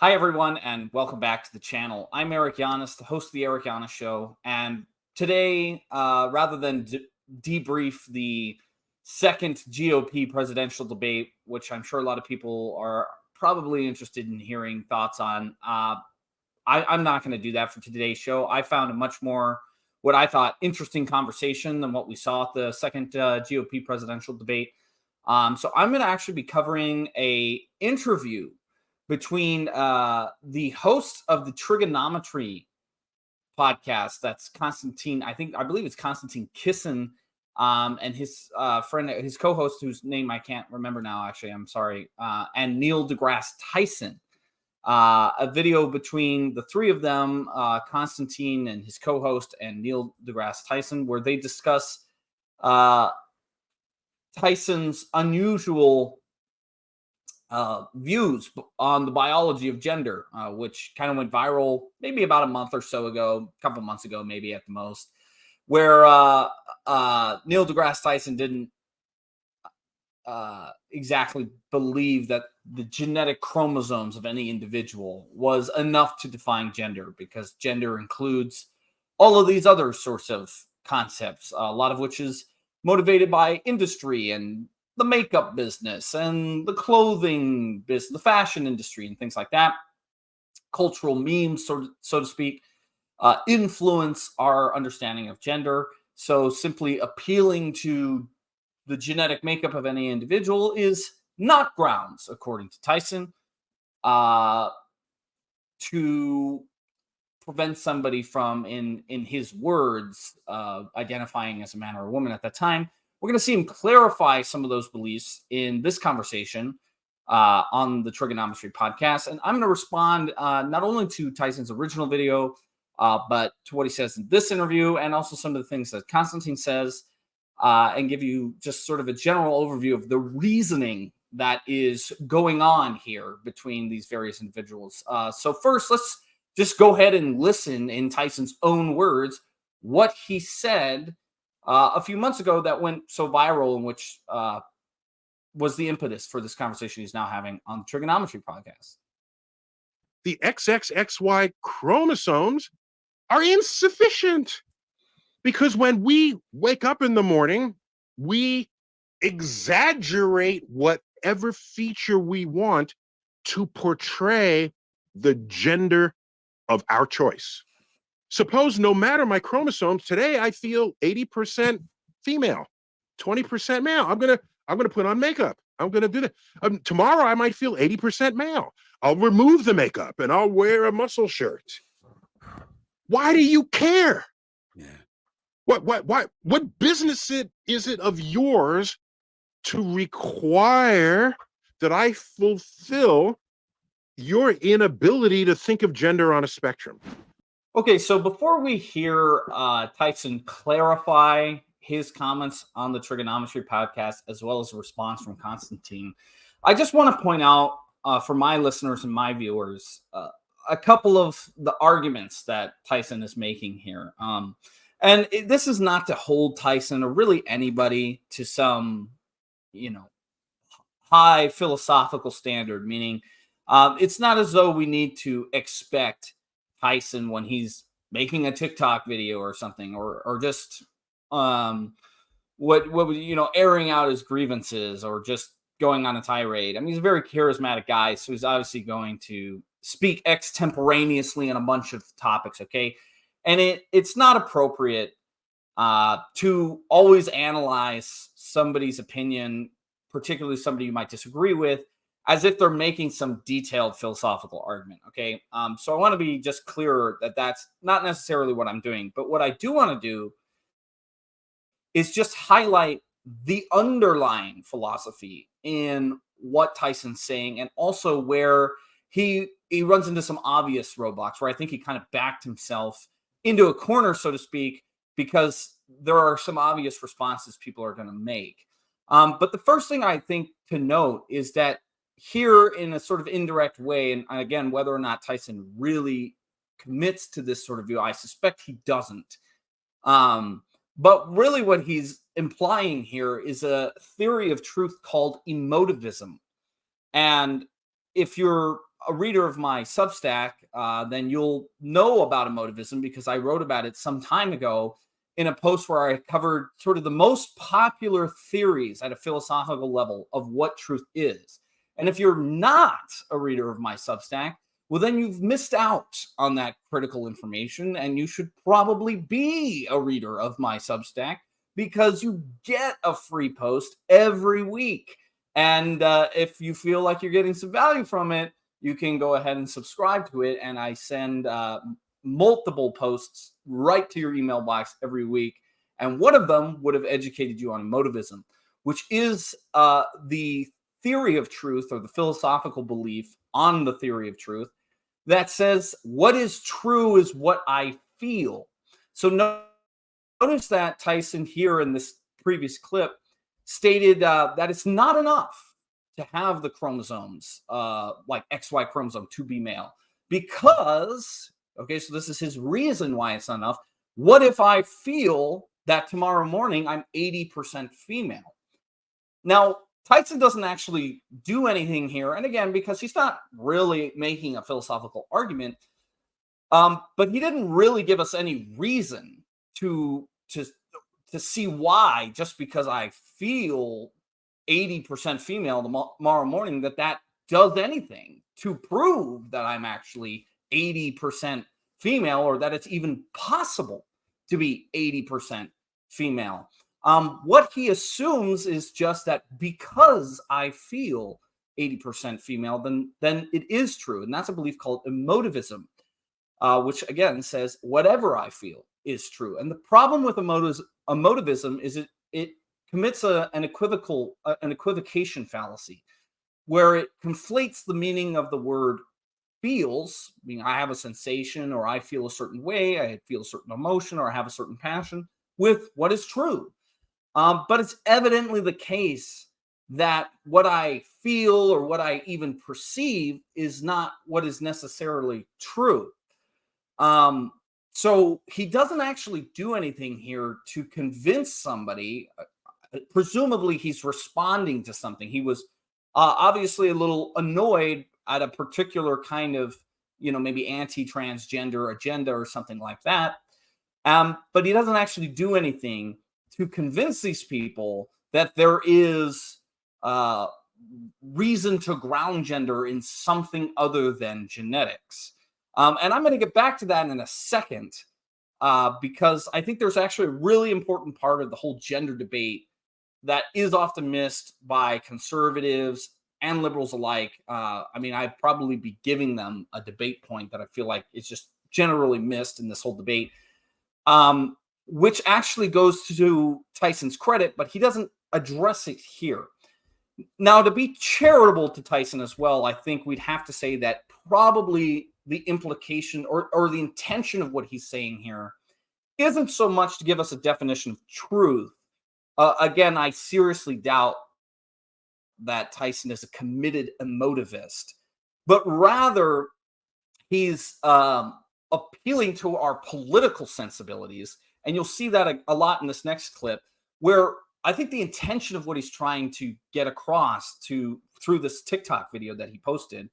Hi, everyone, and welcome back to the channel. I'm Eric Giannis, the host of the Eric Giannis Show. And today, rather than debrief the second GOP presidential debate, which I'm sure a lot of people are probably interested in hearing thoughts on, I'm not going to do that for today's show. I found a much more, what I thought, interesting conversation than what we saw at the second GOP presidential debate. So I'm going to actually be covering a interview between the host of the Triggernometry Podcast. That's Constantine. I believe it's Constantine Kissin, and his friend, his co-host, whose name I can't remember now. Actually, I'm sorry. And Neil deGrasse Tyson. A video between the three of them, Constantine and his co-host, and Neil deGrasse Tyson, where they discuss Tyson's unusual views on the biology of gender, which kind of went viral maybe about a month or so ago, a couple months ago, maybe at the most, where Neil deGrasse Tyson didn't exactly believe that the genetic chromosomes of any individual was enough to define gender, because gender includes all of these other sorts of concepts, a lot of which is motivated by industry and the makeup business and the clothing business, the fashion industry, and things like that. Cultural memes, so to speak, influence our understanding of gender. So simply appealing to the genetic makeup of any individual is not grounds, according to Tyson, to prevent somebody from, in his words, identifying as a man or a woman at that time. We're going to see him clarify some of those beliefs in this conversation on the Triggernometry Podcast. And I'm going to respond not only to Tyson's original video, but to what he says in this interview, and also some of the things that Constantine says, and give you just sort of a general overview of the reasoning that is going on here between these various individuals. So first, let's just go ahead and listen in Tyson's own words what he said a few months ago that went so viral, and which was the impetus for this conversation he's now having on the Triggernometry Podcast. The XXXY chromosomes are insufficient, because when we wake up in the morning, we exaggerate whatever feature we want to portray the gender of our choice. Suppose no matter my chromosomes, today I feel 80% female, 20% male. I'm gonna put on makeup. I'm gonna do that. Tomorrow I might feel 80% male. I'll remove the makeup and I'll wear a muscle shirt. Why do you care? Yeah. What business is it of yours to require that I fulfill your inability to think of gender on a spectrum? Okay, so before we hear Tyson clarify his comments on the Triggernometry Podcast, as well as a response from Constantine, I just want to point out for my listeners and my viewers a couple of the arguments that Tyson is making here. This is not to hold Tyson, or really anybody, to some, high philosophical standard, meaning it's not as though we need to expect Tyson, when he's making a TikTok video or something, or just airing out his grievances, or just going on a tirade. I mean, he's a very charismatic guy, so he's obviously going to speak extemporaneously on a bunch of topics, okay? And it's not appropriate to always analyze somebody's opinion, particularly somebody you might disagree with, as if they're making some detailed philosophical argument, okay? So I want to be just clearer that that's not necessarily what I'm doing. But what I do want to do is just highlight the underlying philosophy in what Tyson's saying, and also where he runs into some obvious roadblocks, where I think he kind of backed himself into a corner, so to speak, because there are some obvious responses people are going to make. But the first thing I think to note is that here, in a sort of indirect way, and again, whether or not Tyson really commits to this sort of view, I suspect he doesn't. But really what he's implying here is a theory of truth called emotivism. And if you're a reader of my Substack, then you'll know about emotivism because I wrote about it some time ago in a post where I covered sort of the most popular theories at a philosophical level of what truth is. And if you're not a reader of my Substack, well, then you've missed out on that critical information, and you should probably be a reader of my Substack because you get a free post every week. And if you feel like you're getting some value from it, you can go ahead and subscribe to it. And I send multiple posts right to your email box every week. And one of them would have educated you on emotivism, which is the theory of truth, or the philosophical belief on the theory of truth, that says what is true is what I feel. So notice that Tyson here in this previous clip stated that it's not enough to have the chromosomes, like XY chromosome, to be male. Because, okay, so this is his reason why it's not enough. What if I feel that tomorrow morning I'm 80% female? Now, Tyson doesn't actually do anything here. And again, because he's not really making a philosophical argument, but he didn't really give us any reason to see why, just because I feel 80% female tomorrow morning, that does anything to prove that I'm actually 80% female, or that it's even possible to be 80% female. What he assumes is just that because I feel 80% female, then it is true. And that's a belief called emotivism, which again says whatever I feel is true. And the problem with emotivism is it commits an equivocation fallacy, where it conflates the meaning of the word feels, meaning I have a sensation, or I feel a certain way, I feel a certain emotion, or I have a certain passion, with what is true. But it's evidently the case that what I feel, or what I even perceive, is not what is necessarily true. So he doesn't actually do anything here to convince somebody. Presumably he's responding to something. He was obviously a little annoyed at a particular kind of, maybe anti-transgender agenda or something like that. But he doesn't actually do anything to convince these people that there is reason to ground gender in something other than genetics. And I'm going to get back to that in a second, because I think there's actually a really important part of the whole gender debate that is often missed by conservatives and liberals alike. I'd probably be giving them a debate point that I feel like is just generally missed in this whole debate, which actually goes to Tyson's credit, but he doesn't address it here. Now, to be charitable to Tyson as well, I think we'd have to say that probably the implication or the intention of what he's saying here isn't so much to give us a definition of truth. Again, I seriously doubt that Tyson is a committed emotivist, but rather he's appealing to our political sensibilities. And you'll see that a lot in this next clip, where I think the intention of what he's trying to get across through this TikTok video that he posted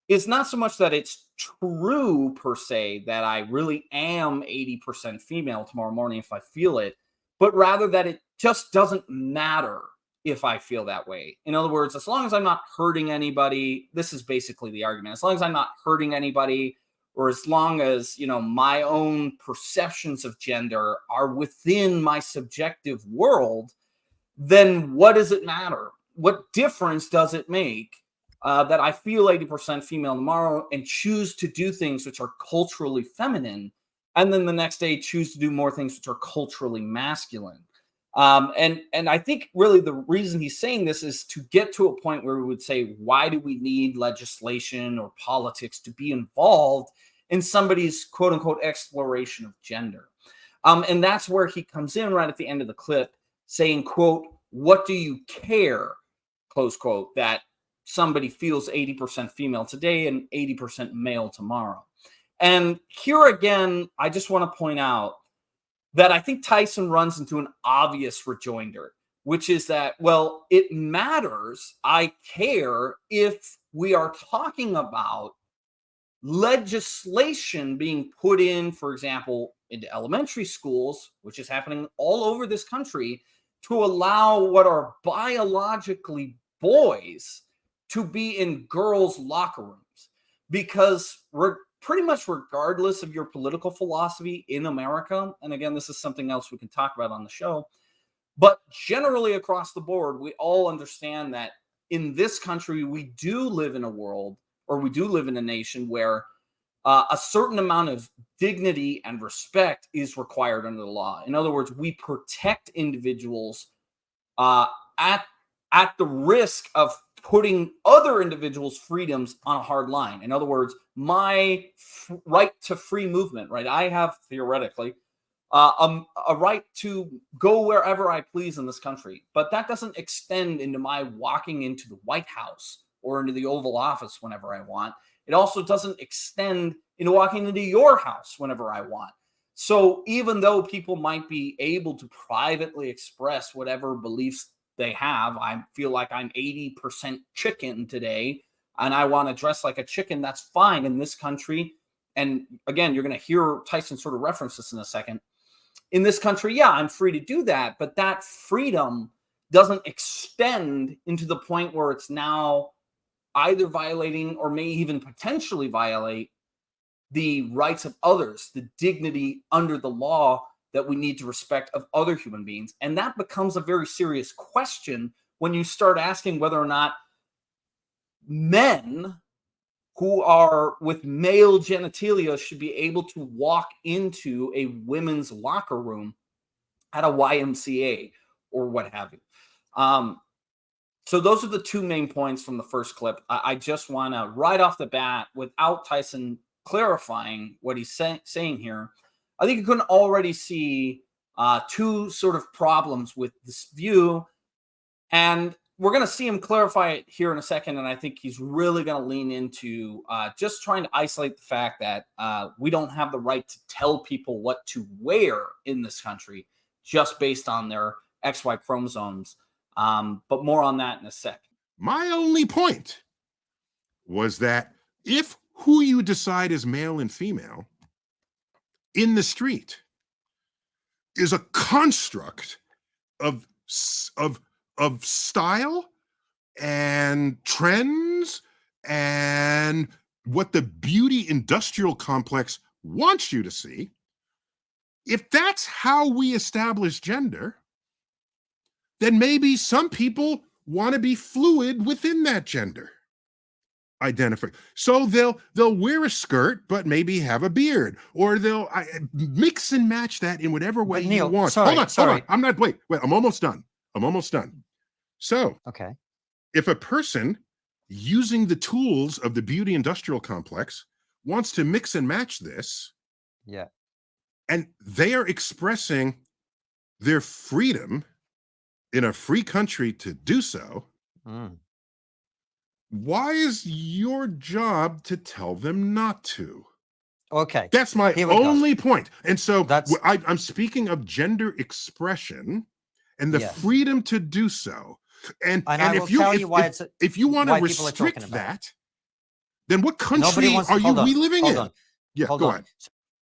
is not so much that it's true per se that I really am 80% female tomorrow morning if I feel it, but rather that it just doesn't matter if I feel that way. In other words, as long as I'm not hurting anybody, this is basically the argument. As long as I'm not hurting anybody, or as long as, my own perceptions of gender are within my subjective world, then what does it matter? What difference does it make that I feel 80% female tomorrow and choose to do things which are culturally feminine, and then the next day choose to do more things which are culturally masculine? And I think really the reason he's saying this is to get to a point where we would say, why do we need legislation or politics to be involved in somebody's quote unquote exploration of gender? And that's where he comes in right at the end of the clip saying, quote, what do you care, close quote, that somebody feels 80% female today and 80% male tomorrow? And here again, I just want to point out that I think Tyson runs into an obvious rejoinder, which is that, well, it matters. I care if we are talking about legislation being put in, for example, into elementary schools, which is happening all over this country, to allow what are biologically boys to be in girls' locker rooms. Because pretty much regardless of your political philosophy in America, and again, this is something else we can talk about on the show, but generally across the board, we all understand that in this country, we do live in a world, or we do live in a nation where a certain amount of dignity and respect is required under the law. In other words, we protect individuals at the risk of putting other individuals' freedoms on a hard line. In other words, my right to free movement, right? I have theoretically a right to go wherever I please in this country, but that doesn't extend into my walking into the White House or into the Oval Office whenever I want. It also doesn't extend into walking into your house whenever I want. So even though people might be able to privately express whatever beliefs they have, I feel like I'm 80% chicken today and I want to dress like a chicken, that's fine in this country. And again, you're going to hear Tyson sort of reference this in a second. In this country, yeah, I'm free to do that, but that freedom doesn't extend into the point where it's now either violating or may even potentially violate the rights of others, the dignity under the law that we need to respect of other human beings. And that becomes a very serious question when you start asking whether or not men who are with male genitalia should be able to walk into a women's locker room at a YMCA or what have you. So those are the two main points from the first clip. I just want to, right off the bat, without Tyson clarifying what he's saying here, I think you can already see two sort of problems with this view. And we're going to see him clarify it here in a second. And I think he's really going to lean into just trying to isolate the fact that we don't have the right to tell people what to wear in this country just based on their XY chromosomes. But more on that in a sec. My only point was that if who you decide is male and female in the street is a construct of style and trends and what the beauty industrial complex wants you to see, if that's how we establish gender, then maybe some people want to be fluid within that gender identify. So they'll wear a skirt, but maybe have a beard, or they'll mix and match that in whatever way you want. Sorry. Hold on. I'm not, wait, I'm almost done. So, okay, if a person using the tools of the beauty industrial complex wants to mix and match this, yeah, and they are expressing their freedom in a free country to do so, why is your job to tell them not to? Okay, that's my only point. And so I'm speaking of gender expression and the freedom to do so. And if you want to restrict that, then what country are we living in? Yeah, go ahead.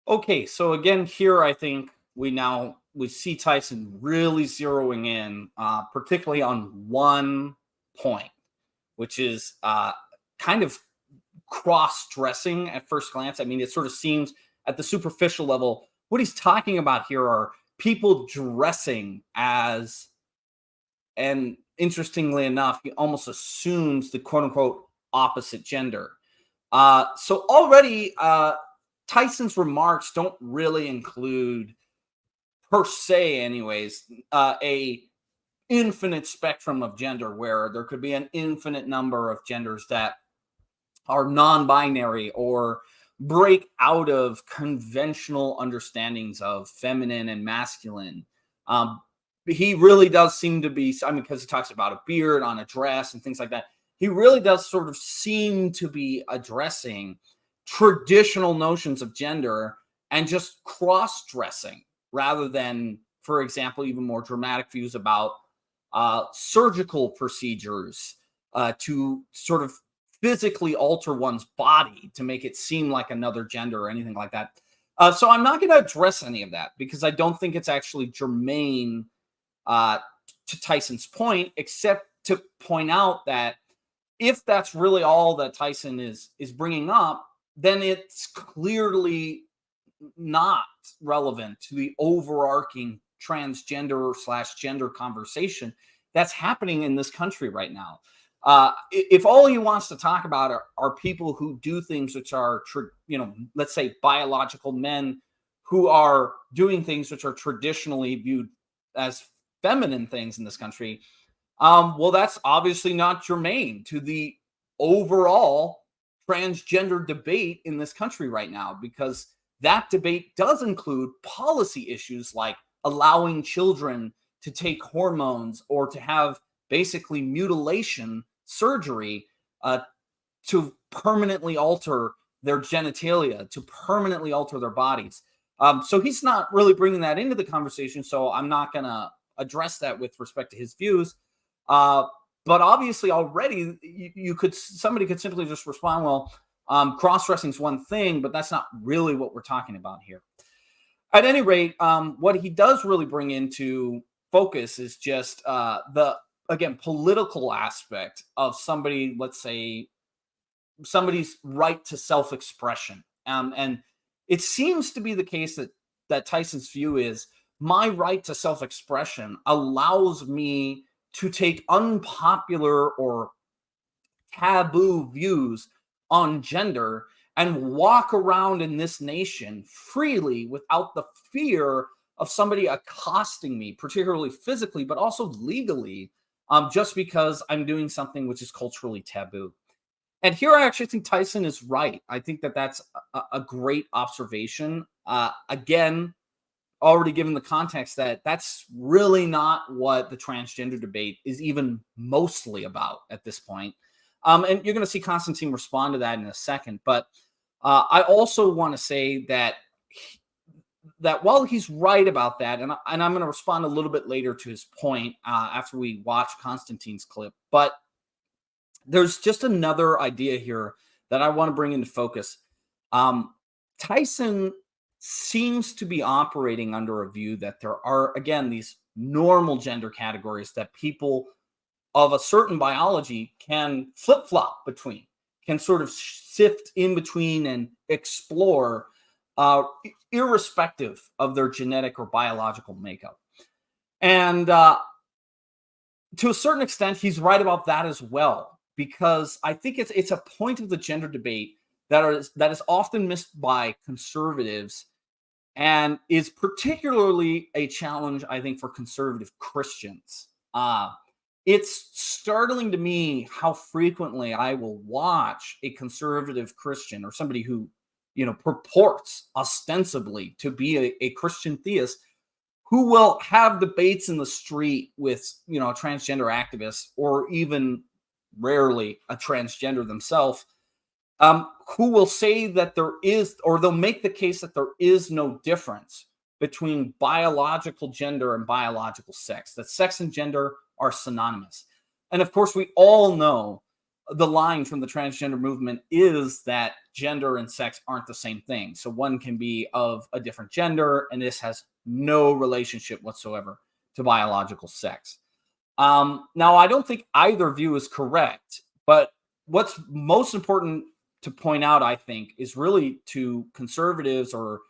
Okay, so again, here I think we see Tyson really zeroing in, particularly on one point, which is kind of cross-dressing at first glance. I mean, it sort of seems at the superficial level, what he's talking about here are people dressing as, and interestingly enough, he almost assumes the quote-unquote opposite gender. So already Tyson's remarks don't really include, per se anyways, a infinite spectrum of gender where there could be an infinite number of genders that are non-binary or break out of conventional understandings of feminine and masculine. He really does seem to be, I mean, because he talks about a beard on a dress and things like that, he really does sort of seem to be addressing traditional notions of gender and just cross-dressing rather than, for example, even more dramatic views about surgical procedures to sort of physically alter one's body to make it seem like another gender or anything like that. So I'm not going to address any of that because I don't think it's actually germane to Tyson's point, except to point out that if that's really all that Tyson is bringing up, then it's clearly not relevant to the overarching transgender / gender conversation that's happening in this country right now. If all he wants to talk about are people who do things which are, let's say biological men who are doing things which are traditionally viewed as feminine things in this country, well, that's obviously not germane to the overall transgender debate in this country right now, because that debate does include policy issues like allowing children to take hormones or to have basically mutilation surgery to permanently alter their genitalia, to permanently alter their bodies. So he's not really bringing that into the conversation, so I'm not going to address that with respect to his views. But obviously already somebody could simply just respond, well, cross-dressing is one thing, but that's not really what we're talking about here. At any rate, what he does really bring into focus is just the political aspect of somebody, let's say, somebody's right to self-expression. And it seems to be the case that Tyson's view is my right to self-expression allows me to take unpopular or taboo views on gender and walk around in this nation freely without the fear of somebody accosting me, particularly physically, but also legally, just because I'm doing something which is culturally taboo. And here I actually think Tyson is right. I think that that's a great observation. Again, already given the context that that's really not what the transgender debate is even mostly about at this point. And you're going to see Constantine respond to that in a second. But I also want to say that while he's right about that, and I'm going to respond a little bit later to his point after we watch Constantine's clip, but there's just another idea here that I want to bring into focus. Tyson seems to be operating under a view that there are, again, these normal gender categories that people of a certain biology can flip-flop between, can sort of sift in between and explore, irrespective of their genetic or biological makeup. And to a certain extent, he's right about that as well, because I think it's a point of the gender debate that is often missed by conservatives, and is particularly a challenge, I think, for conservative Christians. It's startling to me how frequently I will watch a conservative Christian or somebody who, purports ostensibly to be a Christian theist, who will have debates in the street with, a transgender activist, or even rarely a transgender themselves, who will say that there is, or they'll make the case that there is no difference between biological gender and biological sex, that sex and gender are synonymous. And of course, we all know the line from the transgender movement is that gender and sex aren't the same thing. So one can be of a different gender, and this has no relationship whatsoever to biological sex. Now, I don't think either view is correct, but what's most important to point out, I think, is really to conservatives or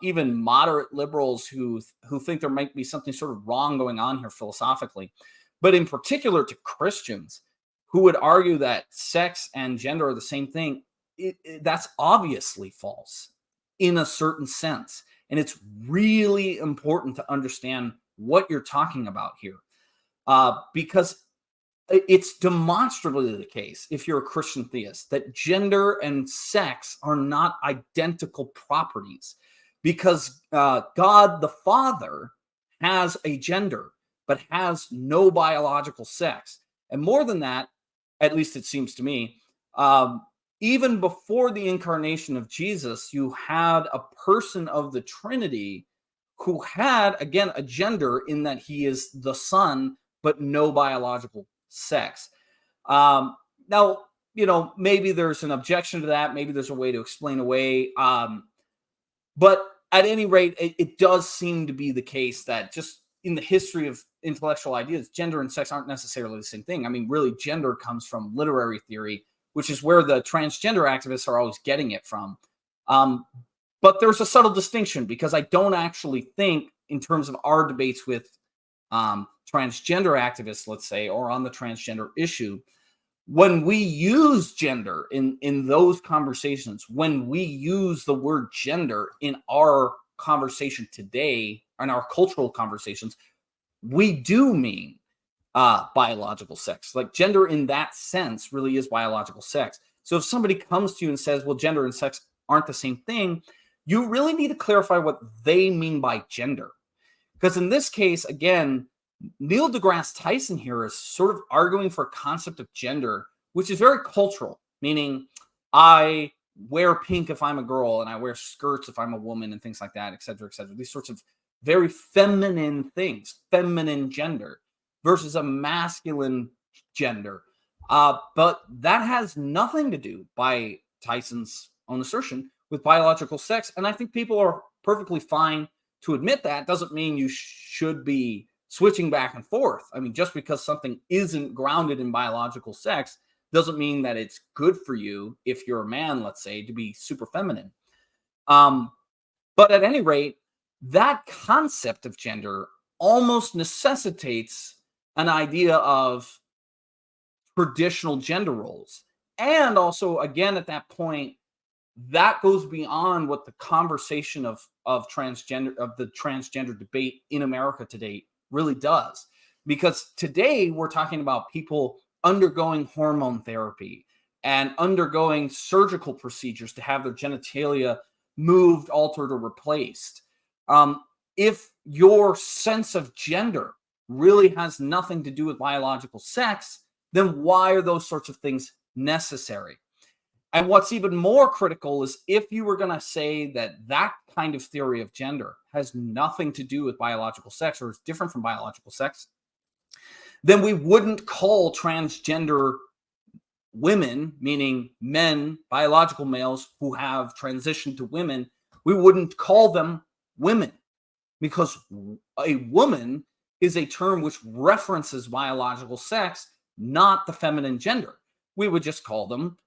even moderate liberals who think there might be something sort of wrong going on here philosophically, but in particular to Christians who would argue that sex and gender are the same thing. That's obviously false in a certain sense. And it's really important to understand what you're talking about here, because it's demonstrably the case, if you're a Christian theist, that gender and sex are not identical properties, because God the Father has a gender but has no biological sex. And more than that, at least it seems to me, even before the incarnation of Jesus, you had a person of the Trinity who had, again, a gender in that he is the Son, but no biological sex. Now, maybe there's an objection to that. Maybe there's a way to explain away. But at any rate, it does seem to be the case that just in the history of intellectual ideas, gender and sex aren't necessarily the same thing. I mean, really, gender comes from literary theory, which is where the transgender activists are always getting it from. But there's a subtle distinction, because I don't actually think, in terms of our debates with transgender activists, let's say, or on the transgender issue, when we use gender in those conversations, when we use the word gender in our conversation today, in our cultural conversations, we do mean biological sex. Like, gender in that sense really is biological sex. So if somebody comes to you and says, well, gender and sex aren't the same thing, you really need to clarify what they mean by gender. Because in this case, again, Neil deGrasse Tyson here is sort of arguing for a concept of gender, which is very cultural, meaning I wear pink if I'm a girl, and I wear skirts if I'm a woman, and things like that, et cetera, et cetera. These sorts of very feminine things, feminine gender versus a masculine gender. But that has nothing to do, by Tyson's own assertion, with biological sex. And I think people are perfectly fine to admit that. Doesn't mean you should be switching back and forth. I mean, just because something isn't grounded in biological sex doesn't mean that it's good for you, if you're a man, let's say, to be super feminine. But at any rate, that concept of gender almost necessitates an idea of traditional gender roles. And also, again, at that point, that goes beyond what the conversation of the transgender debate in America today really does. Because today we're talking about people undergoing hormone therapy and undergoing surgical procedures to have their genitalia moved, altered, or replaced. If your sense of gender really has nothing to do with biological sex, then why are those sorts of things necessary? And what's even more critical is, if you were going to say that that kind of theory of gender has nothing to do with biological sex, or is different from biological sex, then we wouldn't call transgender women, meaning men, biological males who have transitioned to women, we wouldn't call them women, because a woman is a term which references biological sex, not the feminine gender. We would just call them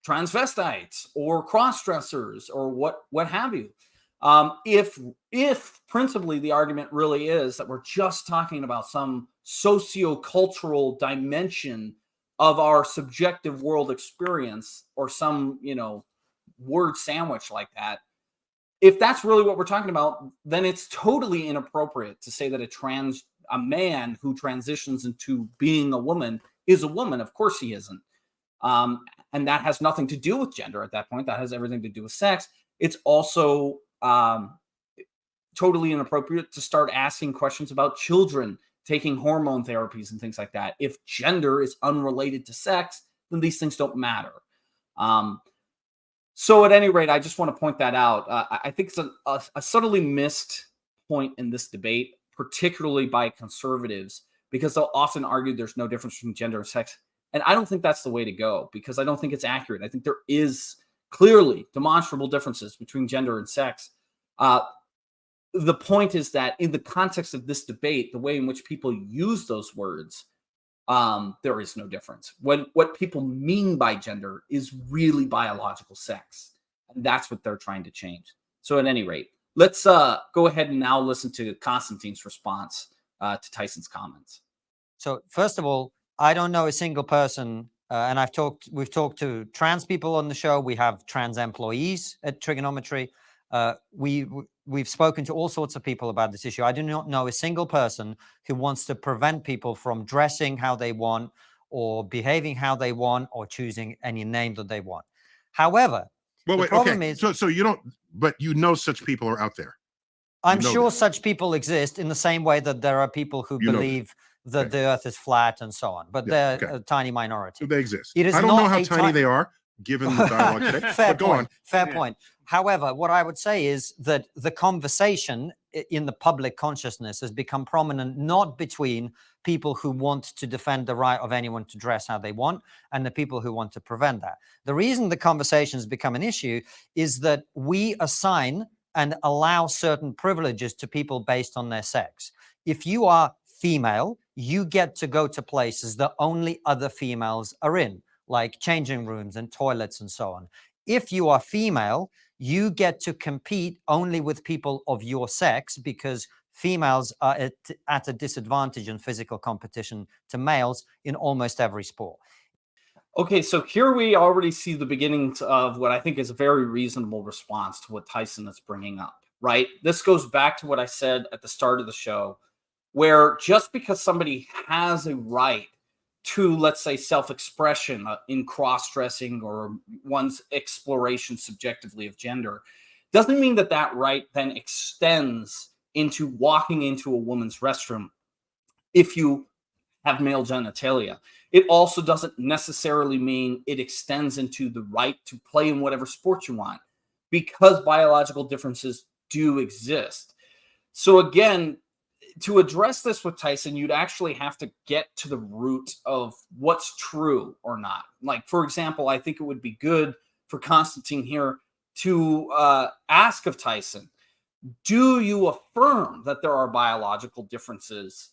transvestites or cross-dressers or what have you. If principally the argument really is that we're just talking about some socio-cultural dimension of our subjective world experience, or some, word sandwich like that, if that's really what we're talking about, then it's totally inappropriate to say that a man who transitions into being a woman is a woman. Of course he isn't. And that has nothing to do with gender at that point. That has everything to do with sex. It's also totally inappropriate to start asking questions about children taking hormone therapies and things like that. If gender is unrelated to sex, then these things don't matter. So at any rate, I just want to point that out. I think it's a subtly missed point in this debate, particularly by conservatives, because they'll often argue there's no difference between gender and sex. And I don't think that's the way to go, because I don't think it's accurate. I think there is clearly demonstrable differences between gender and sex. The point is that in the context of this debate, the way in which people use those words, there is no difference. What people mean by gender is really biological sex. And that's what they're trying to change. So at any rate, let's go ahead and now listen to Constantine's response to Tyson's comments. So first of all, I don't know a single person, and we've talked to trans people on the show. We have trans employees at Triggernometry. We've spoken to all sorts of people about this issue. I do not know a single person who wants to prevent people from dressing how they want, or behaving how they want, or choosing any name that they want. However, the problem is... So you don't, but such people are out there. I'm sure such people exist, in the same way that there are people who believe that the earth is flat and so on, but they're a tiny minority. So they exist. I don't know how tiny they are, given the dialogue today. Fair point. However, what I would say is that the conversation in the public consciousness has become prominent, not between people who want to defend the right of anyone to dress how they want and the people who want to prevent that. The reason the conversation has become an issue is that we assign and allow certain privileges to people based on their sex. If you are female, you get to go to places that only other females are in, like changing rooms and toilets and so on. If you are female, you get to compete only with people of your sex because females are at a disadvantage in physical competition to males in almost every sport. Okay, so here we already see the beginnings of what I think is a very reasonable response to what Tyson is bringing up, right? This goes back to what I said at the start of the show, where just because somebody has a right to, let's say, self-expression in cross-dressing or one's exploration subjectively of gender, doesn't mean that that right then extends into walking into a woman's restroom if you have male genitalia. It also doesn't necessarily mean it extends into the right to play in whatever sport you want, because biological differences do exist. So again, to address this with Tyson, you'd actually have to get to the root of what's true or not. Like, for example, I think it would be good for Constantine here to ask of Tyson, do you affirm that there are biological differences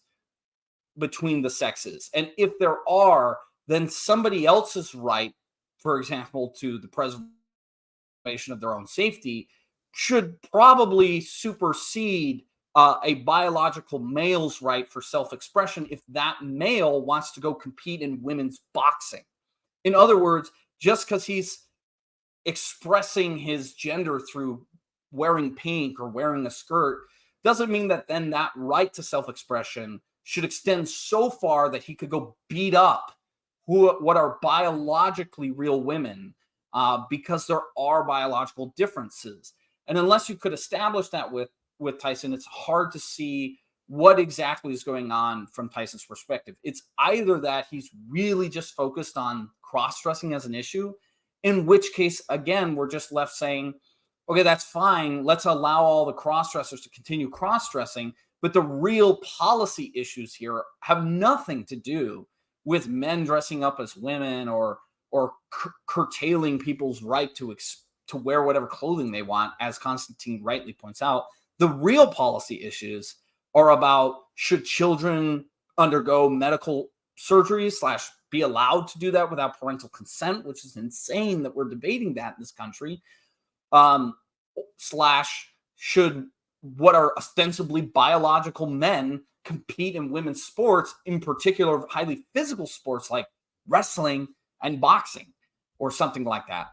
between the sexes? And if there are, then somebody else's right, for example, to the preservation of their own safety, should probably supersede a biological male's right for self-expression if that male wants to go compete in women's boxing. In other words, just because he's expressing his gender through wearing pink or wearing a skirt doesn't mean that then that right to self-expression should extend so far that he could go beat up what are biologically real women, because there are biological differences. And unless you could establish that with Tyson, it's hard to see what exactly is going on from Tyson's perspective. It's either that he's really just focused on cross-dressing as an issue, in which case, again, we're just left saying, okay, that's fine. Let's allow all the cross-dressers to continue cross-dressing. But the real policy issues here have nothing to do with men dressing up as women or curtailing people's right to wear whatever clothing they want, as Constantine rightly points out. The real policy issues are about, should children undergo medical surgery / be allowed to do that without parental consent, which is insane that we're debating that in this country, / should what are ostensibly biological men compete in women's sports, in particular highly physical sports like wrestling and boxing or something like that.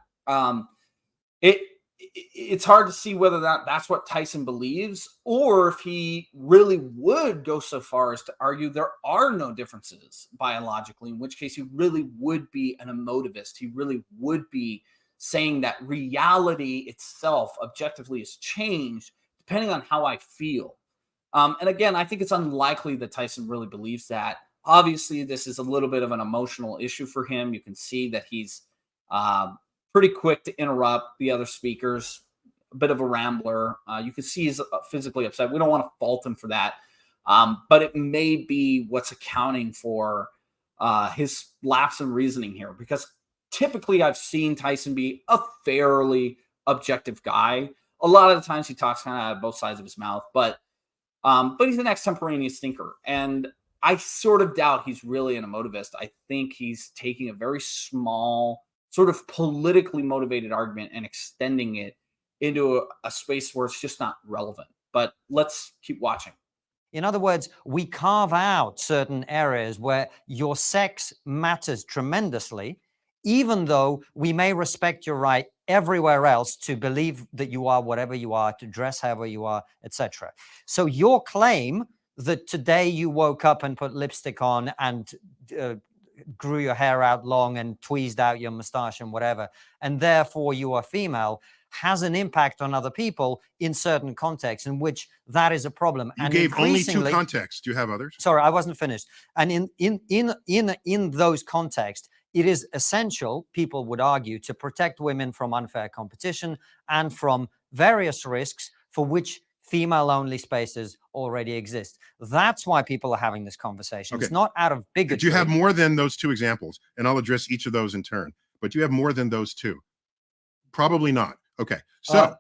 It's hard to see whether that's what Tyson believes, or if he really would go so far as to argue there are no differences biologically, in which case he really would be an emotivist. He really would be saying that reality itself objectively has changed depending on how I feel. And again, I think it's unlikely that Tyson really believes that. Obviously, this is a little bit of an emotional issue for him. You can see that he's pretty quick to interrupt the other speakers, a bit of a rambler. You can see he's physically upset. We don't want to fault him for that. But it may be what's accounting for his lapse in reasoning here, because typically I've seen Tyson be a fairly objective guy. A lot of the times he talks kind of out of both sides of his mouth, but he's an extemporaneous thinker. And I sort of doubt he's really an emotivist. I think he's taking a very small, sort of politically motivated argument and extending it into a space where it's just not relevant. But let's keep watching. In other words, we carve out certain areas where your sex matters tremendously, even though we may respect your right everywhere else to believe that you are whatever you are, to dress however you are, etc. So your claim that today you woke up and put lipstick on and grew your hair out long and tweezed out your mustache and whatever, and therefore you are female, has an impact on other people in certain contexts in which that is a problem. You gave only two contexts. Do you have others? Sorry, I wasn't finished. And in those contexts, it is essential, people would argue, to protect women from unfair competition and from various risks for which female-only spaces already exist. That's why people are having this conversation. Okay. It's not out of bigotry. Do you have more than those two examples? And I'll address each of those in turn. But do you have more than those two? Probably not. Okay. So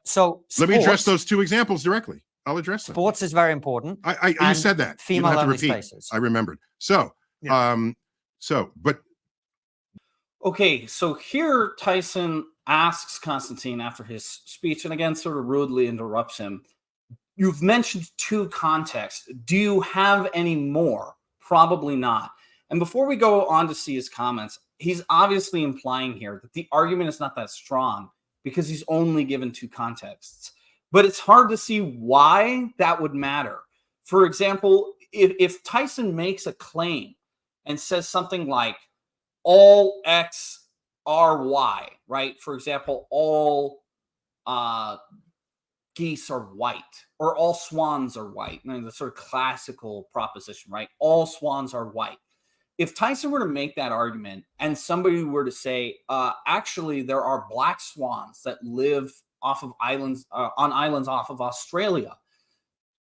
let me address those two examples directly. I'll address them. Sports is very important. You said that. Female-only spaces. I remembered. So, but okay, so here Tyson asks Constantine after his speech, and again, sort of rudely interrupts him. You've mentioned two contexts. Do you have any more? Probably not. And before we go on to see his comments, he's obviously implying here that the argument is not that strong because he's only given two contexts. But it's hard to see why that would matter. For example, if Tyson makes a claim and says something like all X are Y, right? For example, all geese are white, or all swans are white. I mean, the sort of classical proposition, right? All swans are white. If Tyson were to make that argument and somebody were to say, actually, there are black swans that live off of islands, on islands off of Australia,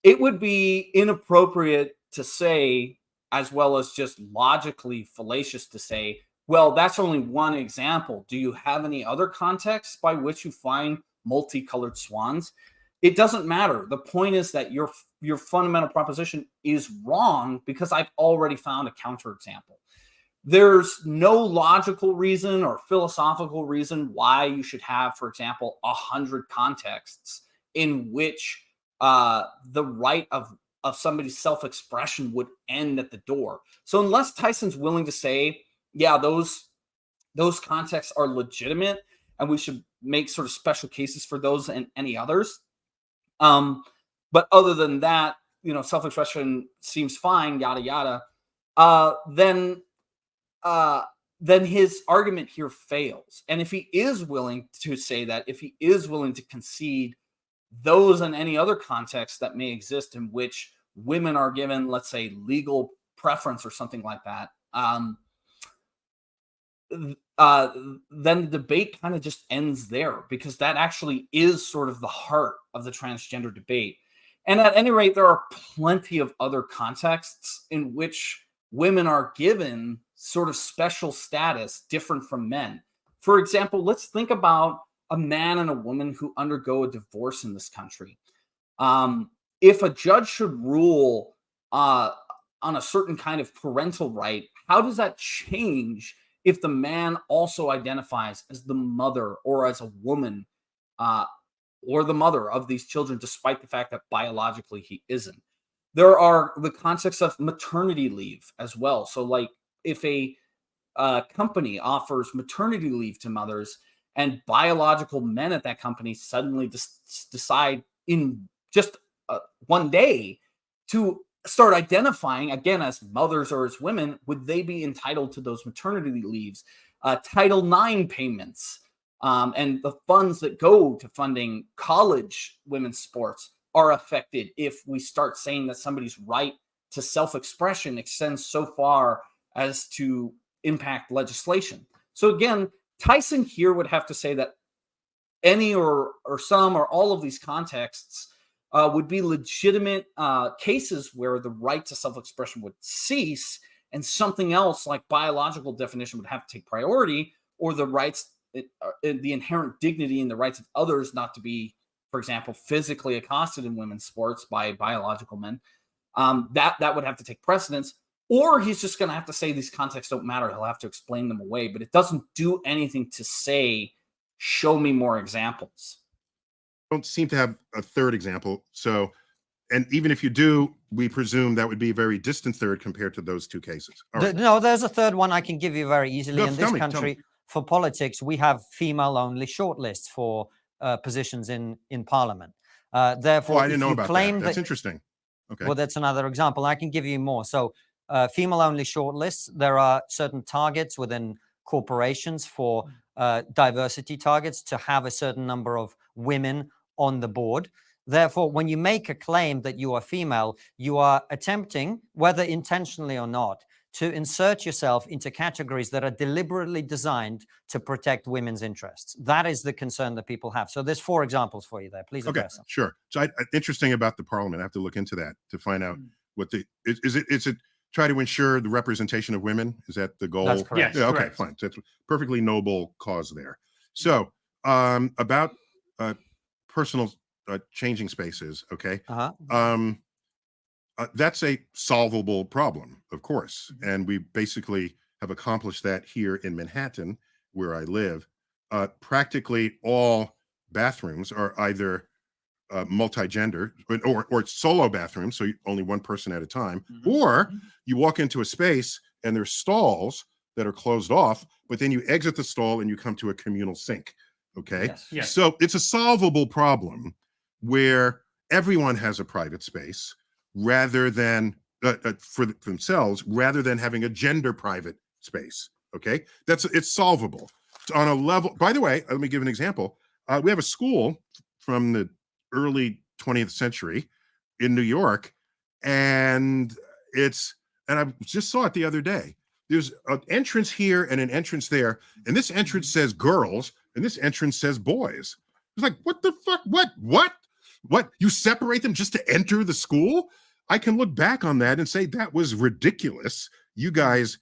it would be inappropriate to say, as well as just logically fallacious to say, well, that's only one example. Do you have any other contexts by which you find multicolored swans? It doesn't matter. The point is that your fundamental proposition is wrong because I've already found a counterexample. There's no logical reason or philosophical reason why you should have, for example, 100 contexts in which the right of somebody's self-expression would end at the door. So unless Tyson's willing to say, yeah, those contexts are legitimate and we should make sort of special cases for those and any others. But other than that, self-expression seems fine, yada, yada. Then his argument here fails. And if he is willing to say that, if he is willing to concede those and any other contexts that may exist in which women are given, let's say, legal preference or something like that, then the debate kind of just ends there, because that actually is sort of the heart of the transgender debate. And at any rate, there are plenty of other contexts in which women are given sort of special status different from men. For example, let's think about a man and a woman who undergo a divorce in this country. If a judge should rule on a certain kind of parental right, how does that change if the man also identifies as the mother or as a woman or the mother of these children, despite the fact that biologically he isn't? There are the concepts of maternity leave as well. So like if a company offers maternity leave to mothers and biological men at that company suddenly decide in just one day to start identifying again as mothers or as women, would they be entitled to those maternity leaves? Title IX payments and the funds that go to funding college women's sports are affected if we start saying that somebody's right to self-expression extends so far as to impact legislation. So again, Tyson here would have to say that any or some or all of these contexts would be legitimate cases where the right to self-expression would cease and something else like biological definition would have to take priority, or the rights, the inherent dignity and the rights of others not to be, for example, physically accosted in women's sports by biological men, that would have to take precedence. Or he's just going to have to say these contexts don't matter. He'll have to explain them away, but it doesn't do anything to say, show me more examples. Don't seem to have a third example. So, and even if you do, we presume that would be a very distant third compared to those two cases. No, there's a third one I can give you very easily. In this country, for politics, we have female-only shortlists for positions in Parliament. Therefore, I didn't know about that. That's interesting. Okay. Well, that's another example. I can give you more. So, female-only shortlists. There are certain targets within corporations for diversity targets to have a certain number of women on the board. Therefore, when you make a claim that you are female, you are attempting, whether intentionally or not, to insert yourself into categories that are deliberately designed to protect women's interests. That is the concern that people have. So there's 4 examples for you there. Please address them. Sure. So interesting about the parliament. I have to look into that to find out what is it try to ensure the representation of women? Is that the goal? That's correct. Yeah, okay, fine. So it's a perfectly noble cause there. So about personal changing spaces, okay? That's a solvable problem, of course. And we basically have accomplished that here in Manhattan, where I live. Practically all bathrooms are either multi-gender or solo bathrooms, so only one person at a time, or you walk into a space and there's stalls that are closed off, but then you exit the stall and you come to a communal sink. Okay. Yes. So it's a solvable problem where everyone has a private space rather than for themselves, rather than having a gender private space. Okay. It's solvable. It's on a level. By the way, let me give an example. We have a school from the early 20th century in New York, and I just saw it the other day. There's an entrance here and an entrance there, and this entrance says girls and this entrance says boys. It's like, what the fuck? What? You separate them just to enter the school? I can look back on that and say that was ridiculous. You guys,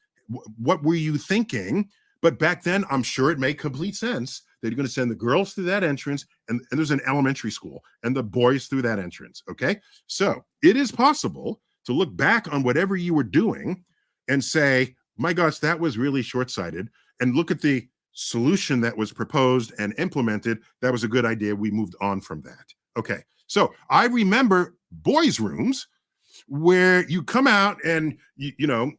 what were you thinking? But back then, I'm sure it made complete sense that you're going to send the girls through that entrance, and there's an elementary school, and the boys through that entrance, okay? So it is possible to look back on whatever you were doing and say, my gosh, that was really short-sighted, and look at the solution that was proposed and implemented. That was a good idea. We moved on from that. Okay, so I remember boys' rooms where you come out and, you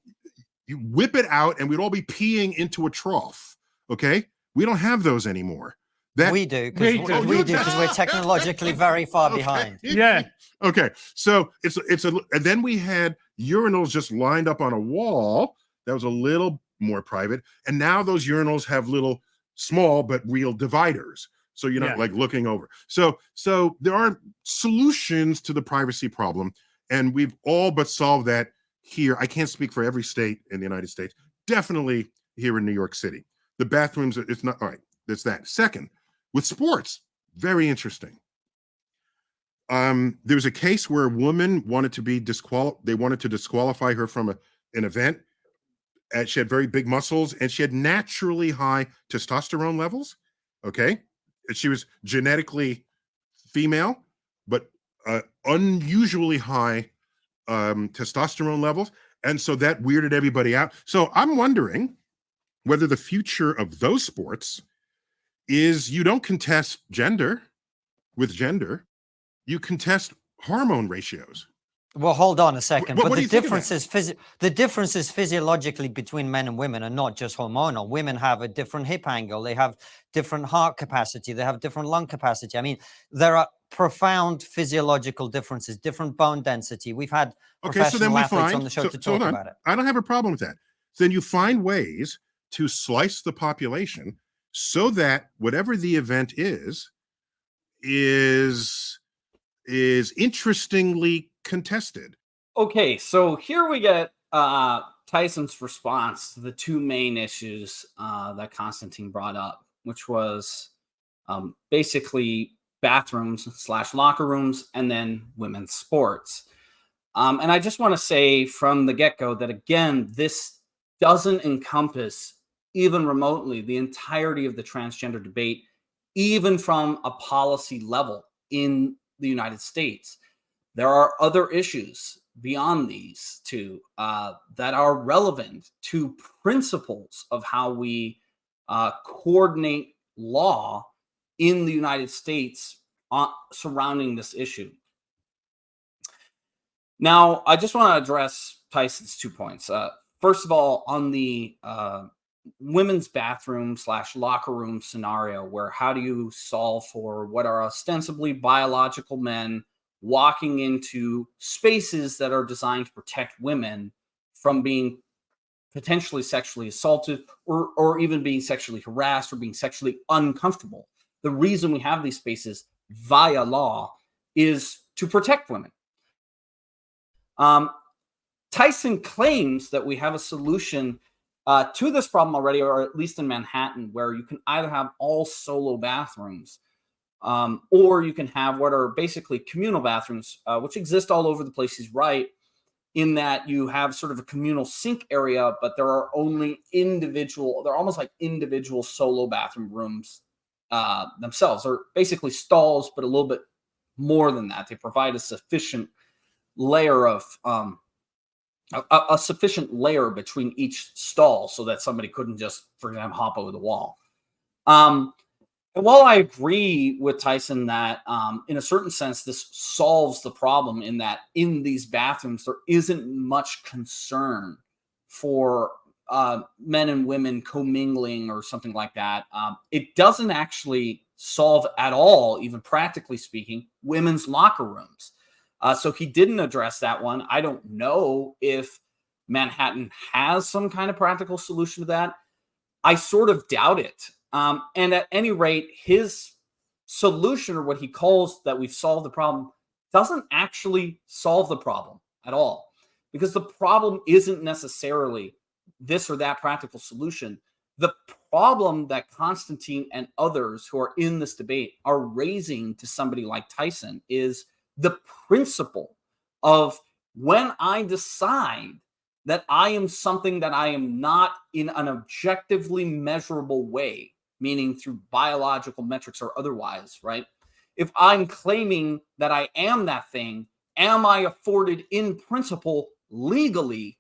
whip it out, and we'd all be peeing into a trough, okay? We don't have those anymore. We do, because we're technologically very far behind. Yeah. Okay. So and then we had urinals just lined up on a wall. That was a little more private. And now those urinals have little small but real dividers. So you're not like looking over. So there are solutions to the privacy problem, and we've all but solved that here. I can't speak for every state in the United States. Definitely here in New York City. The bathrooms, it's not all right. That's that. Second, with sports, very interesting. There was a case where a woman wanted to be they wanted to disqualify her from an event. And she had very big muscles, and she had naturally high testosterone levels. Okay. And she was genetically female, but unusually high testosterone levels. And so that weirded everybody out. So I'm wondering whether the future of those sports is you don't contest gender with gender, you contest hormone ratios. Well, hold on a second. What but do you think of the differences physiologically between men and women are not just hormonal. Women have a different hip angle. They have different heart capacity. They have different lung capacity. I mean, there are profound physiological differences, different bone density. We've had professional athletes on the show to talk about it. I don't have a problem with that. Then you find ways to slice the population so that whatever the event is interestingly contested. Okay, so here we get Tyson's response to the 2 main issues that Constantine brought up, which was basically bathrooms / locker rooms and then women's sports. And I just want to say from the get-go that, again, this doesn't encompass even remotely the entirety of the transgender debate, even from a policy level in the United States. There are other issues beyond these 2 that are relevant to principles of how we coordinate law in the United States surrounding this issue. Now, I just want to address Tyson's 2 points. First of all, on the women's bathroom / locker room scenario, where how do you solve for what are ostensibly biological men walking into spaces that are designed to protect women from being potentially sexually assaulted or even being sexually harassed or being sexually uncomfortable. The reason we have these spaces via law is to protect women. Tyson claims that we have a solution to this problem already, or at least in Manhattan, where you can either have all solo bathrooms, or you can have what are basically communal bathrooms, which exist all over the place. He's right in that you have sort of a communal sink area, but there are only they're almost like individual solo bathroom rooms themselves, or basically stalls, but a little bit more than that. They provide a sufficient layer of a sufficient layer between each stall so that somebody couldn't just, for example, hop over the wall. And while I agree with Tyson that in a certain sense, this solves the problem in that in these bathrooms, there isn't much concern for men and women commingling or something like that. It doesn't actually solve at all, even practically speaking, women's locker rooms. So he didn't address that one. I don't know if Manhattan has some kind of practical solution to that. I sort of doubt it. And at any rate, his solution, or what he calls that we've solved the problem, doesn't actually solve the problem at all. Because the problem isn't necessarily this or that practical solution. The problem that Constantine and others who are in this debate are raising to somebody like Tyson is the principle of when I decide that I am something that I am not in an objectively measurable way, meaning through biological metrics or otherwise, right? If I'm claiming that I am that thing, am I afforded in principle, legally,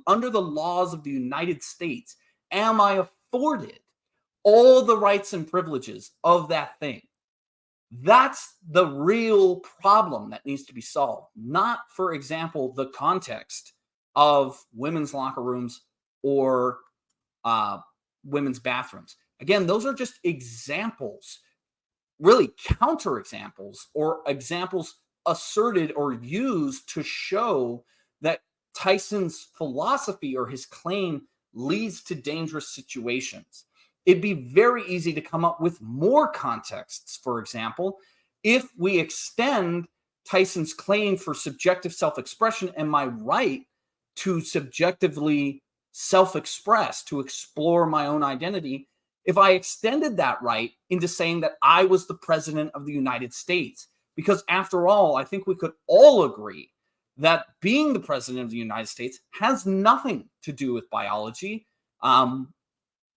under the laws of the United States, am I afforded all the rights and privileges of that thing? That's the real problem that needs to be solved. Not, for example, the context of women's locker rooms or women's bathrooms. Again, those are just examples, really counterexamples, or examples asserted or used to show that Tyson's philosophy or his claim leads to dangerous situations. It'd be very easy to come up with more contexts, for example, if we extend Tyson's claim for subjective self-expression and my right to subjectively self-express, to explore my own identity. If I extended that right into saying that I was the president of the United States, because after all, I think we could all agree that being the president of the United States has nothing to do with biology.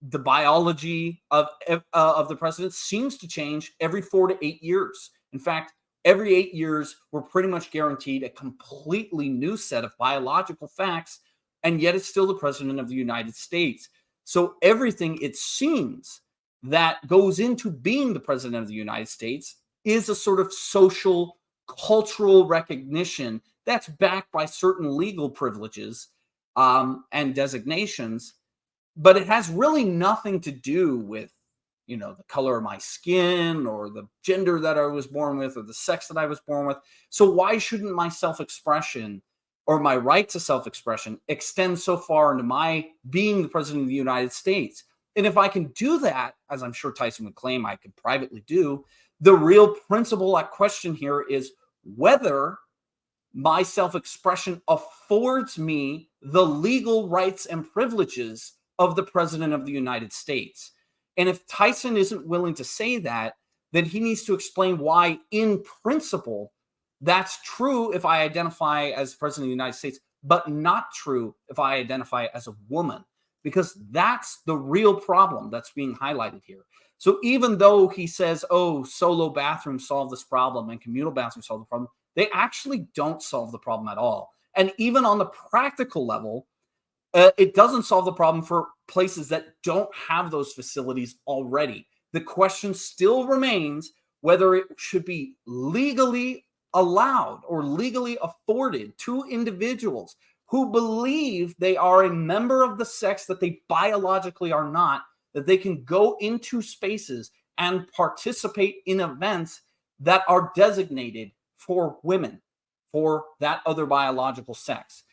The biology of the president seems to change every 4 to 8 years. In fact, every 8 years, we're pretty much guaranteed a completely new set of biological facts, and yet it's still the president of the United States. So everything, it seems, that goes into being the president of the United States is a sort of social, cultural recognition that's backed by certain legal privileges and designations. But it has really nothing to do with, the color of my skin or the gender that I was born with or the sex that I was born with. So why shouldn't my self-expression or my right to self-expression extend so far into my being the president of the United States? And if I can do that, as I'm sure Tyson would claim I could privately do, the real principle at question here is whether my self-expression affords me the legal rights and privileges of the president of the United States. And if Tyson isn't willing to say that, then he needs to explain why, in principle, that's true if I identify as president of the United States, but not true if I identify as a woman, because that's the real problem that's being highlighted here. So even though he says, solo bathrooms solve this problem and communal bathrooms solve the problem, they actually don't solve the problem at all. And even on the practical level, it doesn't solve the problem for places that don't have those facilities already. The question still remains whether it should be legally allowed or legally afforded to individuals who believe they are a member of the sex that they biologically are not, that they can go into spaces and participate in events that are designated for women, for that other biological sex.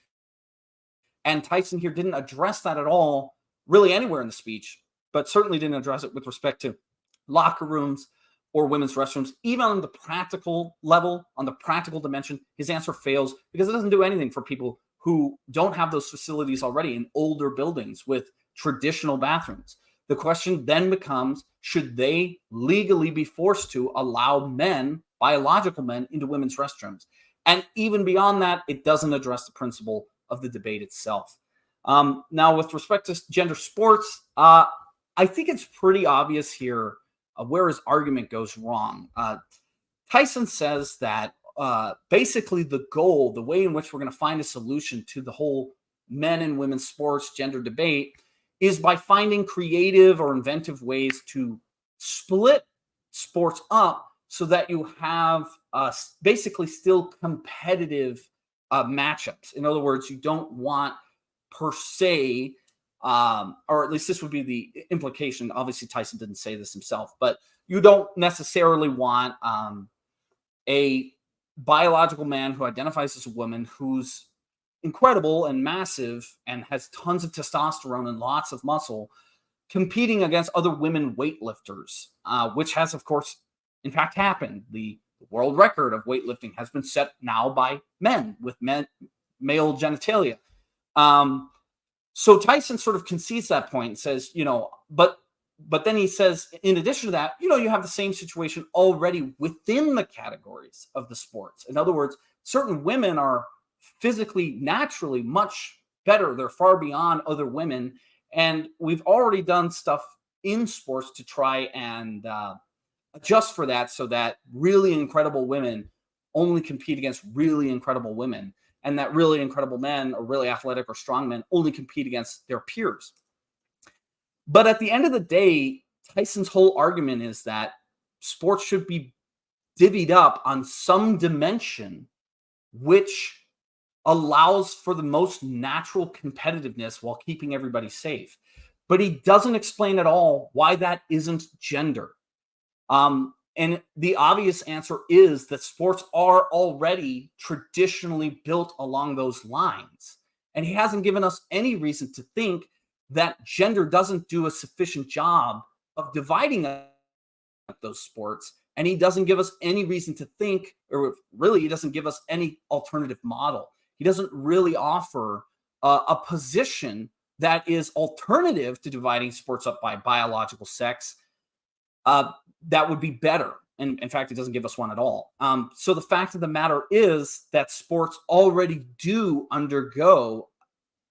And Tyson here didn't address that at all, really anywhere in the speech, but certainly didn't address it with respect to locker rooms or women's restrooms. Even on the practical level, on the practical dimension, his answer fails because it doesn't do anything for people who don't have those facilities already in older buildings with traditional bathrooms. The question then becomes, should they legally be forced to allow men, biological men, into women's restrooms? And even beyond that, it doesn't address the principle of the debate itself. Now, with respect to gender sports, I think it's pretty obvious here where his argument goes wrong. Tyson says that basically the goal, the way in which we're going to find a solution to the whole men and women's sports gender debate is by finding creative or inventive ways to split sports up so that you have basically still competitive matchups. In other words, you don't want per se, or at least this would be the implication. Obviously, Tyson didn't say this himself, but you don't necessarily want a biological man who identifies as a woman who's incredible and massive and has tons of testosterone and lots of muscle competing against other women weightlifters, which has, of course, in fact, happened. The world record of weightlifting has been set now by men with male genitalia. So Tyson sort of concedes that point and says, but then he says, in addition to that, you have the same situation already within the categories of the sports. In other words, certain women are physically, naturally much better. They're far beyond other women. And we've already done stuff in sports to try and adjust for that so that really incredible women only compete against really incredible women, and that really incredible men or really athletic or strong men only compete against their peers. But at the end of the day, Tyson's whole argument is that sports should be divvied up on some dimension which allows for the most natural competitiveness while keeping everybody safe. But he doesn't explain at all why that isn't gender. And the obvious answer is that sports are already traditionally built along those lines. And he hasn't given us any reason to think that gender doesn't do a sufficient job of dividing up those sports. And he doesn't give us any reason to think, or really, he doesn't give us any alternative model. He doesn't really offer a position that is alternative to dividing sports up by biological sex. That would be better. And in fact, it doesn't give us one at all. So the fact of the matter is that sports already do undergo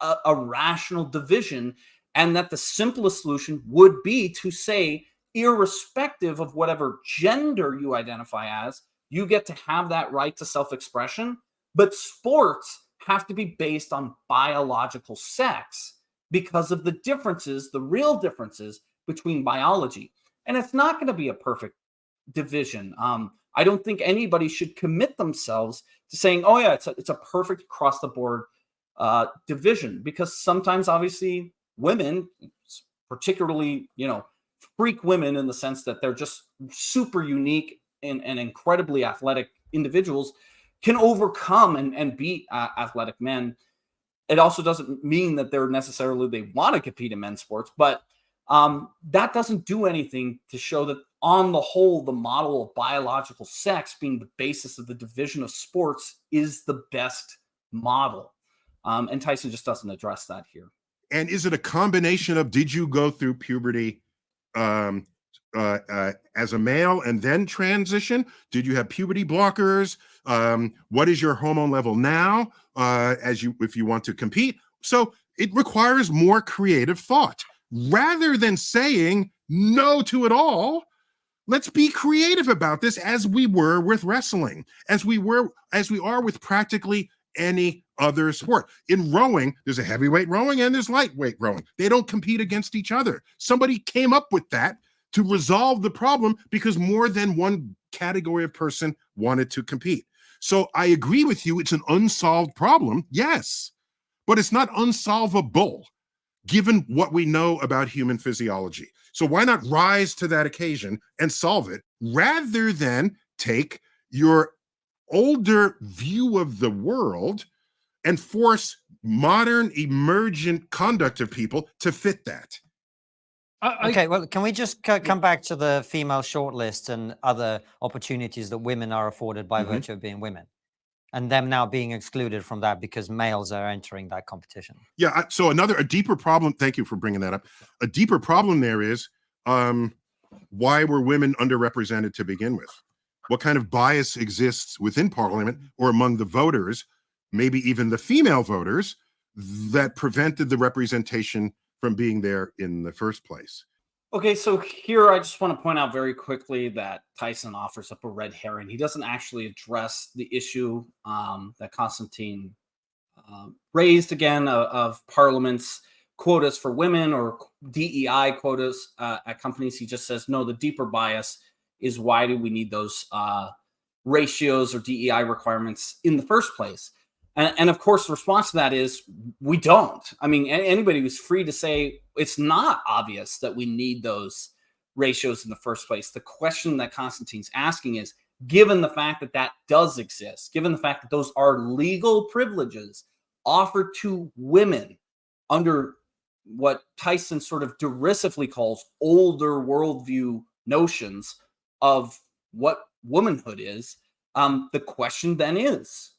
a rational division, and that the simplest solution would be to say, irrespective of whatever gender you identify as, you get to have that right to self-expression. But sports have to be based on biological sex because of the differences, the real differences between biology. And it's not going to be a perfect division. I don't think anybody should commit themselves to saying, oh yeah, it's a perfect across the board division, because sometimes obviously women, particularly, freak women in the sense that they're just super unique and incredibly athletic individuals, can overcome and beat athletic men. It also doesn't mean that they want to compete in men's sports, but that doesn't do anything to show that on the whole, the model of biological sex being the basis of the division of sports is the best model. And Tyson just doesn't address that here. And is it a combination of, did you go through puberty as a male and then transition? Did you have puberty blockers? What is your hormone level now if you want to compete? So it requires more creative thought. Rather than saying no to it all, let's be creative about this, as we were with wrestling, as we are with practically any other sport. In rowing, there's a heavyweight rowing and there's lightweight rowing. They don't compete against each other. Somebody came up with that to resolve the problem because more than one category of person wanted to compete. So I agree with you. It's an unsolved problem. Yes, but it's not unsolvable given what we know about human physiology. So why not rise to that occasion and solve it rather than take your older view of the world and force modern emergent conduct of people to fit that? Okay, well, can we just come back to the female shortlist and other opportunities that women are afforded by virtue of being women? and them now being excluded from that because males are entering that competition. Yeah. So a deeper problem. Thank you for bringing that up. A deeper problem there is, why were women underrepresented to begin with? What kind of bias exists within Parliament or among the voters, maybe even the female voters, that prevented the representation from being there in the first place? Okay, so here I just want to point out very quickly that Tyson offers up a red herring. He doesn't actually address the issue that Constantine raised again of Parliament's quotas for women or DEI quotas at companies. He just says, no, the deeper bias is why do we need those ratios or DEI requirements in the first place? And of course, the response to that is we don't. I mean, anybody who's free to say it's not obvious that we need those ratios in the first place. The question that Constantine's asking is, given the fact that that does exist, given the fact that those are legal privileges offered to women under what Tyson sort of derisively calls older worldview notions of what womanhood is, the question then is,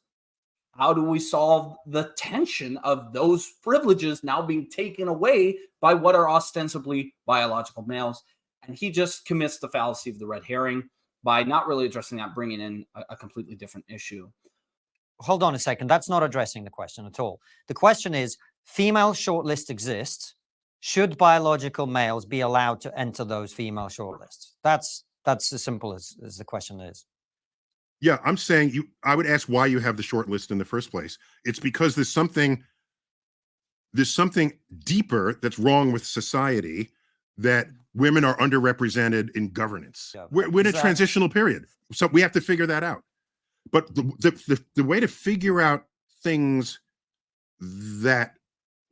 how do we solve the tension of those privileges now being taken away by what are ostensibly biological males? And he just commits the fallacy of the red herring by not really addressing that, bringing in a completely different issue. Hold on a second. That's not addressing the question at all. The question is, female shortlists exist. Should biological males be allowed to enter those female shortlists? That's as simple as the question is. Yeah, I'm saying I would ask why you have the short list in the first place. It's because there's something deeper that's wrong with society, that women are underrepresented in governance. Yeah, we're in a transitional period, so we have to figure that out. But the way to figure out things that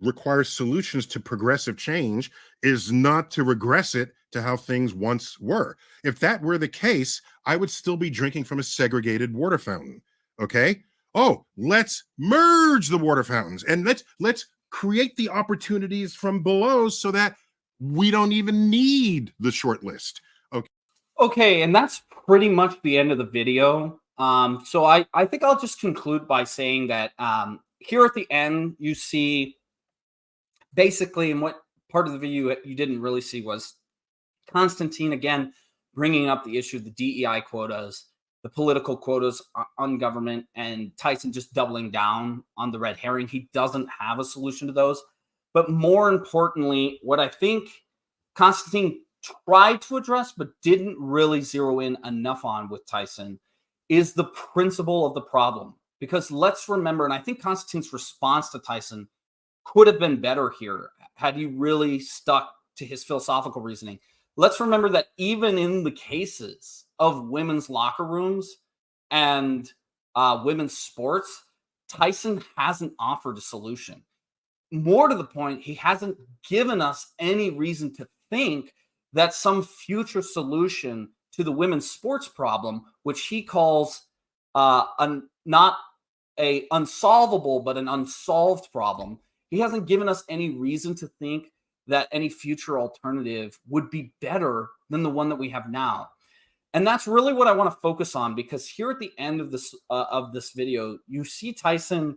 require solutions to progressive change is not to regress it to how things once were. If that were the case, I would still be drinking from a segregated water fountain. Okay. Oh, let's merge the water fountains and let's create the opportunities from below so that we don't even need the short list. Okay, and that's pretty much the end of the video. So I think I'll just conclude by saying that here at the end, you see basically, and what part of the video you didn't really see was Constantine, again, bringing up the issue of the DEI quotas, the political quotas on government, and Tyson just doubling down on the red herring. He doesn't have a solution to those. But more importantly, what I think Constantine tried to address but didn't really zero in enough on with Tyson is the principle of the problem. Because let's remember, and I think Constantine's response to Tyson could have been better here had he really stuck to his philosophical reasoning. Let's remember that even in the cases of women's locker rooms and women's sports, Tyson hasn't offered a solution. More to the point, he hasn't given us any reason to think that some future solution to the women's sports problem, which he calls not a unsolvable, but an unsolved problem, he hasn't given us any reason to think that any future alternative would be better than the one that we have now. And that's really what I want to focus on, because here at the end of this video, you see Tyson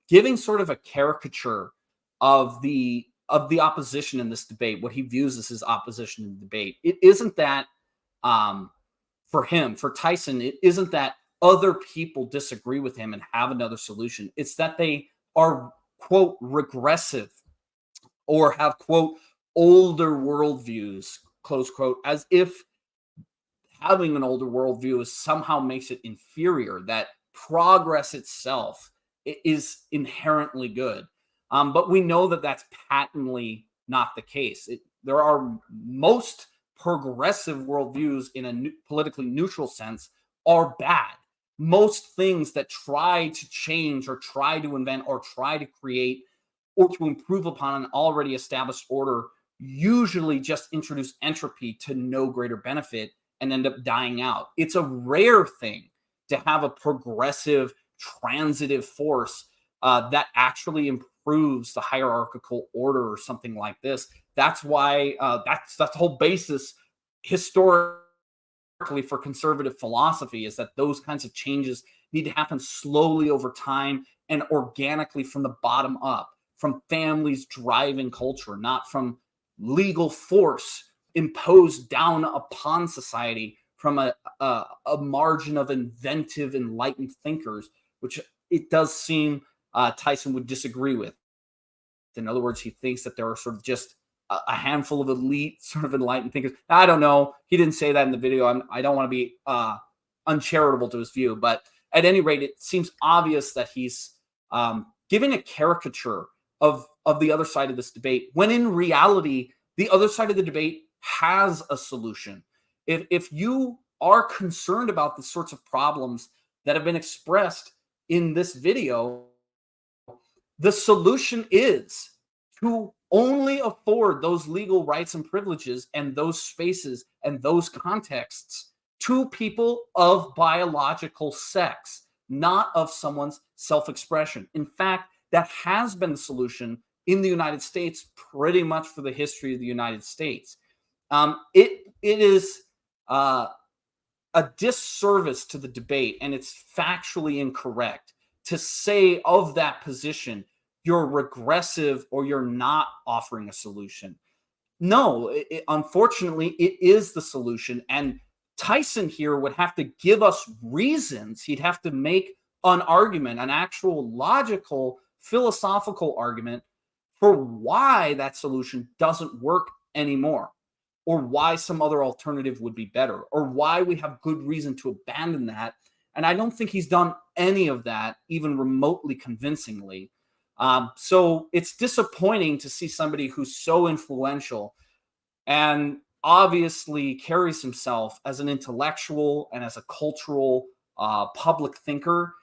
giving sort of a caricature of the opposition in this debate, what he views as his opposition in the debate. It isn't that for him, for Tyson, it isn't that other people disagree with him and have another solution. It's that they are, quote, regressive, or have, quote, older worldviews, close quote, as if having an older worldview somehow makes it inferior, that progress itself is inherently good. But we know that that's patently not the case. There are most progressive worldviews in a politically neutral sense are bad. Most things that try to change or try to invent or try to create or to improve upon an already established order usually just introduce entropy to no greater benefit and end up dying out. It's a rare thing to have a progressive transitive force that actually improves the hierarchical order or something like this. That's why that's the whole basis historically for conservative philosophy, is that those kinds of changes need to happen slowly over time and organically from the bottom up, from families driving culture, not from legal force imposed down upon society from a margin of inventive, enlightened thinkers, which it does seem Tyson would disagree with. In other words, he thinks that there are sort of just a handful of elite sort of enlightened thinkers. I don't know. He didn't say that in the video. I don't want to be uncharitable to his view, but at any rate, it seems obvious that he's giving a caricature of the other side of this debate, when in reality, the other side of the debate has a solution. If you are concerned about the sorts of problems that have been expressed in this video, the solution is to only afford those legal rights and privileges and those spaces and those contexts to people of biological sex, not of someone's self-expression. In fact, that has been the solution in the United States pretty much for the history of the United States. It is a disservice to the debate, and it's factually incorrect to say of that position, you're regressive or you're not offering a solution. No, unfortunately, it is the solution. And Tyson here would have to give us reasons. He'd have to make an argument, an actual logical, philosophical argument for why that solution doesn't work anymore, or why some other alternative would be better, or why we have good reason to abandon that. And I don't think he's done any of that, even remotely convincingly. So it's disappointing to see somebody who's so influential and obviously carries himself as an intellectual and as a cultural public thinker,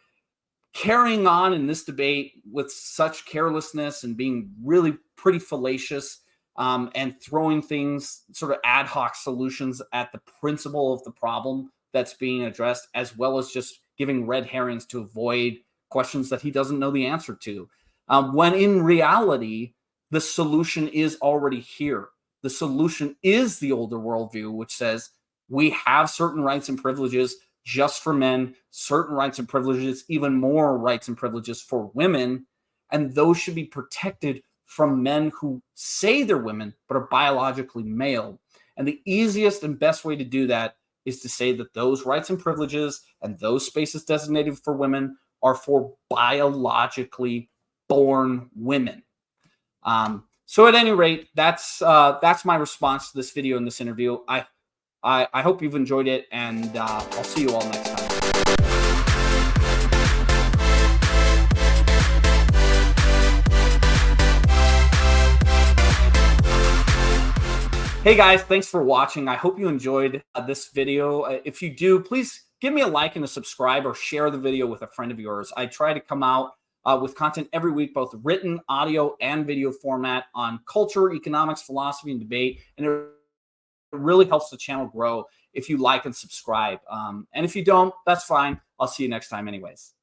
carrying on in this debate with such carelessness and being really pretty fallacious, and throwing things, sort of ad hoc solutions at the principle of the problem that's being addressed, as well as just giving red herrings to avoid questions that he doesn't know the answer to. When in reality, the solution is already here. The solution is the older worldview, which says we have certain rights and privileges just for men, certain rights and privileges, even more rights and privileges for women, and those should be protected from men who say they're women but are biologically male. And the easiest and best way to do that is to say that those rights and privileges and those spaces designated for women are for biologically born women. So at any rate, that's my response to this video and this interview. I hope you've enjoyed it, and I'll see you all next time. Hey guys, thanks for watching. I hope you enjoyed this video. If you do, please give me a like and a subscribe, or share the video with a friend of yours. I try to come out with content every week, both written, audio, and video format on culture, economics, philosophy, and debate. And it really helps the channel grow if you like and subscribe. And if you don't, that's fine. I'll see you next time anyways.